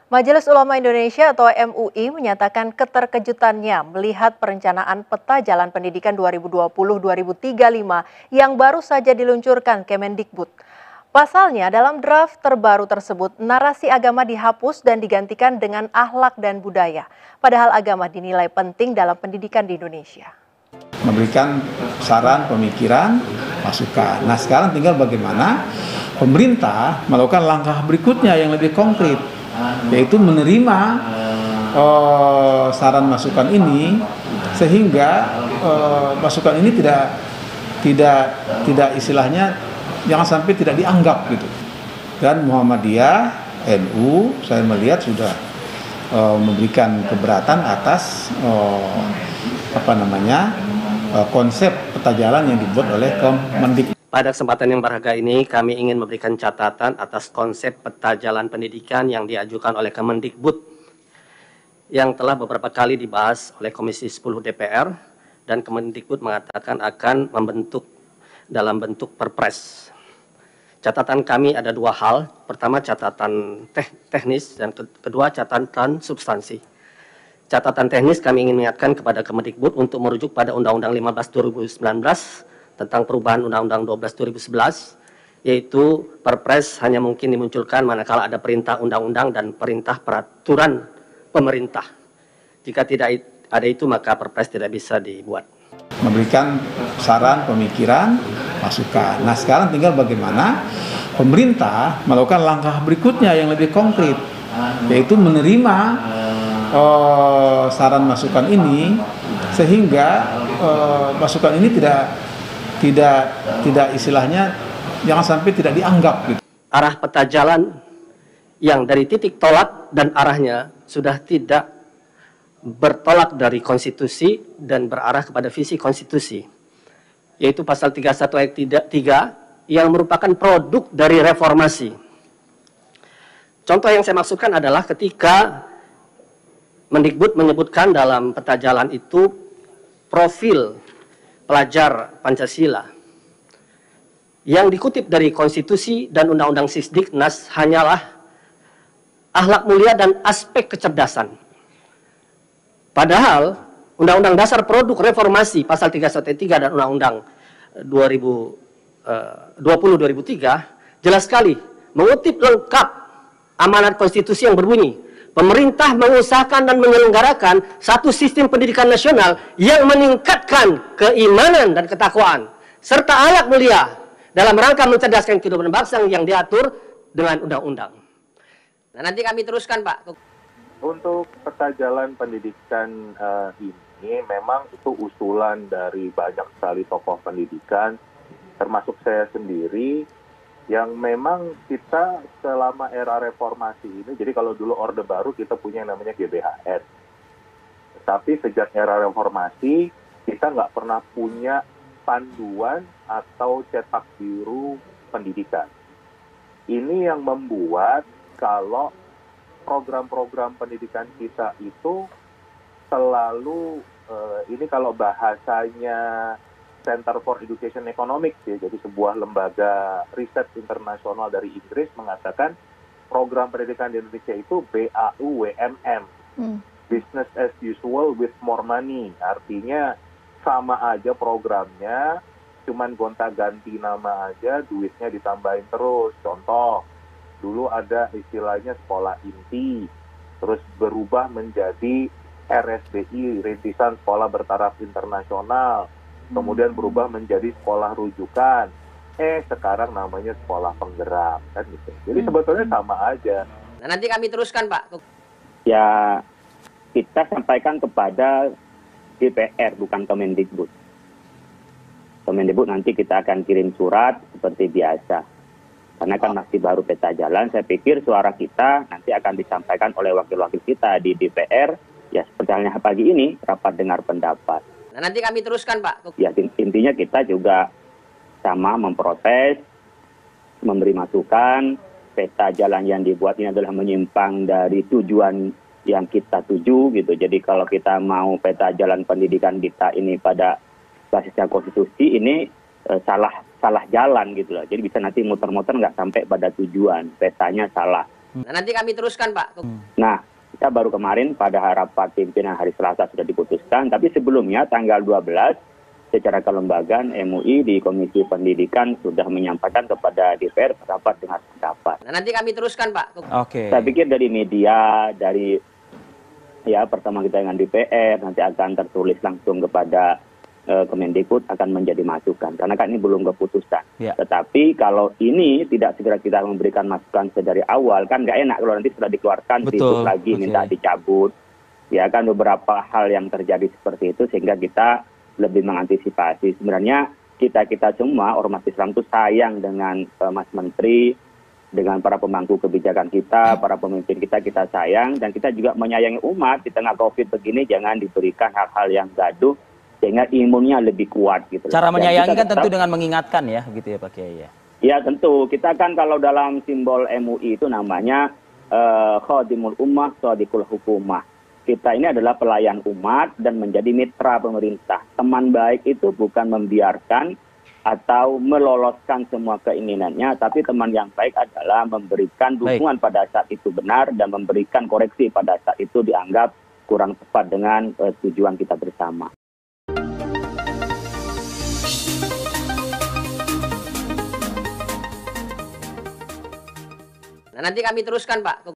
Majelis Ulama Indonesia atau MUI menyatakan keterkejutannya melihat perencanaan peta jalan pendidikan 2020-2035 yang baru saja diluncurkan Kemendikbud. Pasalnya, dalam draft terbaru tersebut, narasi agama dihapus dan digantikan dengan akhlak dan budaya. Padahal agama dinilai penting dalam pendidikan di Indonesia. Memberikan saran, pemikiran, masukan. Nah, sekarang tinggal bagaimana pemerintah melakukan langkah berikutnya yang lebih konkret, yaitu menerima saran masukan ini sehingga masukan ini tidak istilahnya jangan sampai tidak dianggap gitu. Dan Muhammadiyah, NU, saya melihat sudah memberikan keberatan atas konsep peta jalan yang dibuat oleh Kemendikbud. Pada kesempatan yang berharga ini, kami ingin memberikan catatan atas konsep peta jalan pendidikan yang diajukan oleh Kemendikbud yang telah beberapa kali dibahas oleh Komisi 10 DPR dan Kemendikbud mengatakan akan membentuk dalam bentuk perpres. Catatan kami ada dua hal. Pertama, catatan teknis dan kedua, catatan substansi. Catatan teknis kami ingin mengingatkan kepada Kemendikbud untuk merujuk pada Undang-Undang 15 2019 tentang perubahan Undang-Undang 12 2011, yaitu perpres hanya mungkin dimunculkan manakala ada perintah undang-undang dan perintah peraturan pemerintah. Jika tidak ada itu, maka perpres tidak bisa dibuat. Memberikan saran, pemikiran, masukan. Nah, sekarang tinggal bagaimana pemerintah melakukan langkah berikutnya yang lebih konkret, yaitu menerima saran masukan ini sehingga masukan ini tidak istilahnya jangan sampai tidak dianggap gitu. Arah peta jalan yang dari titik tolak dan arahnya sudah tidak bertolak dari konstitusi dan berarah kepada visi konstitusi, yaitu pasal 31 ayat 3 yang merupakan produk dari reformasi. Contoh yang saya maksudkan adalah ketika Mendikbud menyebutkan dalam peta jalan itu profil pelajar Pancasila. Yang dikutip dari konstitusi dan undang-undang Sisdiknas hanyalah akhlak mulia dan aspek kecerdasan. Padahal Undang-Undang Dasar Produk Reformasi pasal 31 dan Undang-Undang 2020-2003 jelas sekali mengutip lengkap amanat konstitusi yang berbunyi, pemerintah mengusahakan dan menyelenggarakan satu sistem pendidikan nasional yang meningkatkan keimanan dan ketakwaan serta akhlak mulia dalam rangka mencerdaskan kehidupan bangsa yang diatur dengan undang-undang. Nah, nanti kami teruskan, Pak. Untuk peta jalan pendidikan ini memang itu usulan dari banyak sekali tokoh pendidikan, termasuk saya sendiri, yang memang kita selama era reformasi ini, jadi kalau dulu Orde Baru kita punya yang namanya GBHN. Tapi sejak era reformasi, kita nggak pernah punya panduan atau cetak biru pendidikan. Ini yang membuat kalau program-program pendidikan kita itu selalu, ini kalau bahasanya Center for Education Economics, ya, jadi sebuah lembaga riset internasional dari Inggris mengatakan program pendidikan di Indonesia itu BAUWMM, Business as Usual with More Money. Artinya sama aja programnya, cuman gonta-ganti nama aja, duitnya ditambahin terus. Contoh, dulu ada istilahnya sekolah inti, terus berubah menjadi RSBI, Rintisan Sekolah Bertaraf Internasional, kemudian berubah menjadi sekolah rujukan, sekarang namanya sekolah penggerak, kan gitu. Jadi sebetulnya sama aja. Nah, nanti kami teruskan, Pak. Ya, kita sampaikan kepada DPR, bukan Kemendikbud. Kemendikbud nanti kita akan kirim surat seperti biasa. Karena kan masih baru peta jalan, saya pikir suara kita nanti akan disampaikan oleh wakil-wakil kita di DPR, ya seperti halnya pagi ini, rapat dengar pendapat. Nah, nanti kami teruskan, Pak. Ya, intinya kita juga sama memprotes, memberi masukan, peta jalan yang dibuat ini adalah menyimpang dari tujuan yang kita tuju gitu. Jadi kalau kita mau peta jalan pendidikan kita ini pada basisnya konstitusi, ini salah jalan gitu loh. Jadi bisa nanti muter-muter nggak sampai pada tujuan, petanya salah. Nah, nanti kami teruskan, Pak. Nah, kita baru kemarin pada rapat pimpinan hari Selasa sudah diputuskan, tapi sebelumnya tanggal 12 secara kelembagaan MUI di Komisi Pendidikan sudah menyampaikan kepada DPR rapat dengan pendapat. Nah, nanti kami teruskan, Pak. Oke. Saya pikir dari media, dari pertemuan kita dengan DPR, nanti akan tertulis langsung kepada Kemendikbud akan menjadi masukan. Karena kan ini belum keputusan. Ya. Tetapi kalau ini tidak segera kita memberikan masukan sedari awal, kan nggak enak kalau nanti sudah dikeluarkan, ribut lagi, minta dicabut. Ya kan beberapa hal yang terjadi seperti itu sehingga kita lebih mengantisipasi. Sebenarnya kita semua, ormas Islam itu sayang dengan Mas Menteri, dengan para pemangku kebijakan kita, para pemimpin kita sayang, dan kita juga menyayangi umat di tengah COVID begini, jangan diberikan hal-hal yang gaduh, sehingga imunnya lebih kuat. Gitu. Cara menyayangi kan tetap, tentu dengan mengingatkan ya, gitu ya Pak Kiai ya? Ya tentu, kita kan kalau dalam simbol MUI itu namanya Khadimul Ummah, Shadiqul Hukumah. Kita ini adalah pelayan umat dan menjadi mitra pemerintah. Teman baik itu bukan membiarkan atau meloloskan semua keinginannya, tapi teman yang baik adalah memberikan dukungan pada saat itu benar dan memberikan koreksi pada saat itu dianggap kurang tepat dengan tujuan kita bersama. Nah, nanti kami teruskan, Pak.